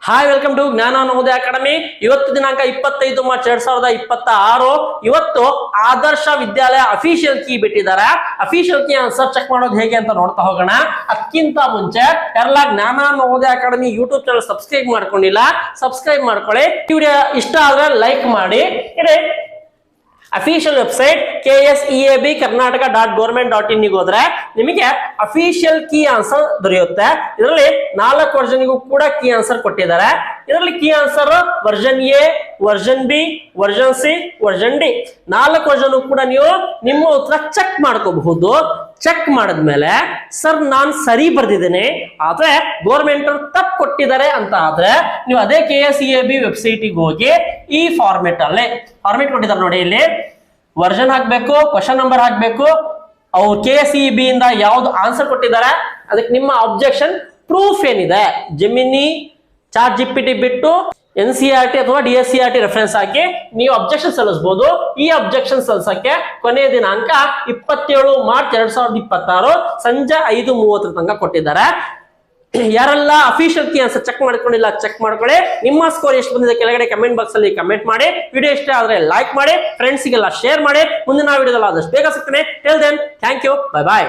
Hi welcome to ಜ್ಞಾನ Navodaya academy. ಇವತ್ತು ದಿನಾಂಕ 25 ಮಾರ್ಚ್ 2026. ಇವತ್ತು ಆದರ್ಶ ವಿದ್ಯಾಲಯ ಅಫಿಷಿಯಲ್ ಕೀ ಬಿಟ್ಟಿದ್ದಾರೆ. ಅಫಿಷಿಯಲ್ ಕೀ ಆನ್ಸರ್ ಚೆಕ್ ಮಾಡೋದು ಹೇಗೆ ಅಂತ ನೋಡ್ತಾ ಹೋಗೋಣ. ಅದಕ್ಕಿಂತ ಮುಂಚೆ ಯಾರೆಲ್ಲ ಜ್ಞಾನ Navodaya academy YouTube channel subscribe ಮಾಡ್ಕೊಂಡಿಲ್ಲ, ಸಬ್ಸ್ಕ್ರೈಬ್ ಮಾಡ್ಕೊಳ್ಳಿ. ವಿಡಿಯೋ ಇಷ್ಟ ಆದ್ರೆ ಲೈಕ್ ಮಾಡಿ. ಅಫಿಷಿಯಲ್ ವೆಬ್ಸೈಟ್ KSEAB-Karnataka.government.in ಹೋದ್ರೆ ನಿಮಗೆ ಅಫಿಷಿಯಲ್ ಕೀ ಆನ್ಸರ್ ದೊರೆಯುತ್ತೆ. ಇದರಲ್ಲಿ 4 ವರ್ಷನ್ಗೂ ಕೂಡ ಕೀ ಆನ್ಸರ್ ಕೊಟ್ಟಿದ್ದಾರೆ. ಇದರಲ್ಲಿ key answer version A, version B, version C, version D 4 version ಕೂಡ ನೀವು ನಿಮ್ಮ ಉತ್ತರ ಚೆಕ್ ಮಾಡ್ಕೋಬಹುದು. ಚೆಕ್ ಮಾಡಿದ್ಮೇಲೆ ಸರ್ ನಾನ್ ಸರಿ ಬರ್ದಿದ್ದೇನೆ ಆದ್ರೆ ಗೌರ್ಮೆಂಟ್ ತಪ್ಪು ಕೊಟ್ಟಿದ್ದಾರೆ ಅಂತ ಆದ್ರೆ ನೀವು ಅದೇ KSEAB ವೆಬ್ಸೈಟ್ ಹೋಗಿ ಈ ಫಾರ್ಮೆಟ್ ಕೊಟ್ಟಿದ್ದಾರೆ ನೋಡಿ. ಇಲ್ಲಿ ವರ್ಷನ್ ಹಾಕ್ಬೇಕು, ಕ್ವಶನ್ ನಂಬರ್ ಹಾಕ್ಬೇಕು, ಅವ್ರು KSEB ಇಂದ ಯಾವ್ದು ಆನ್ಸರ್ ಕೊಟ್ಟಿದ್ದಾರೆ ಅದಕ್ಕೆ ನಿಮ್ಮ ಅಬ್ಜೆಕ್ಷನ್ ಪ್ರೂಫ್ ಏನಿದೆ ಜೆಮಿನಿ, ಚಾಟ್ GPT ಬಿಟ್ಟು NCERT ಅಥವಾ DSCERT ರೆಫರೆನ್ಸ್ ಹಾಕಿ ನೀವು ಅಬ್ಜೆಕ್ಷನ್ ಸಲ್ಲಿಸಬಹುದು. ಈ ಅಬ್ಜೆಕ್ಷನ್ ಸಲ್ಲಿಸಕ್ಕೆ ಕೊನೆಯ ದಿನಾಂಕ 27 ಮಾರ್ಚ್ 2026 ಸಂಜೆ 5:30 ತನಕ ಕೊಟ್ಟಿದ್ದಾರೆ. ಯಾರೆಲ್ಲ ಅಫಿಷಿಯಲ್ ಕೀ ಆನ್ಸರ್ ಚೆಕ್ ಮಾಡ್ಕೊಂಡಿಲ್ಲ ಚೆಕ್ ಮಾಡ್ಕೊಳ್ಳಿ. ನಿಮ್ಮ ಸ್ಕೋರ್ ಎಷ್ಟು ಬಂದಿದೆ ಕೆಳಗಡೆ ಕಮೆಂಟ್ ಬಾಕ್ಸ್ ಅಲ್ಲಿ ಕಮೆಂಟ್ ಮಾಡಿ. ವಿಡಿಯೋ ಇಷ್ಟ ಆದ್ರೆ ಲೈಕ್ ಮಾಡಿ, ಫ್ರೆಂಡ್ಸ್ಗೆಲ್ಲ ಶೇರ್ ಮಾಡಿ. ಮುಂದಿನ ವಿಡಿಯೋದಲ್ಲಿ ಆದಷ್ಟು ಬೇಗ ಸಿಗ್ತೇನೆ. Till then thank you, bye bye.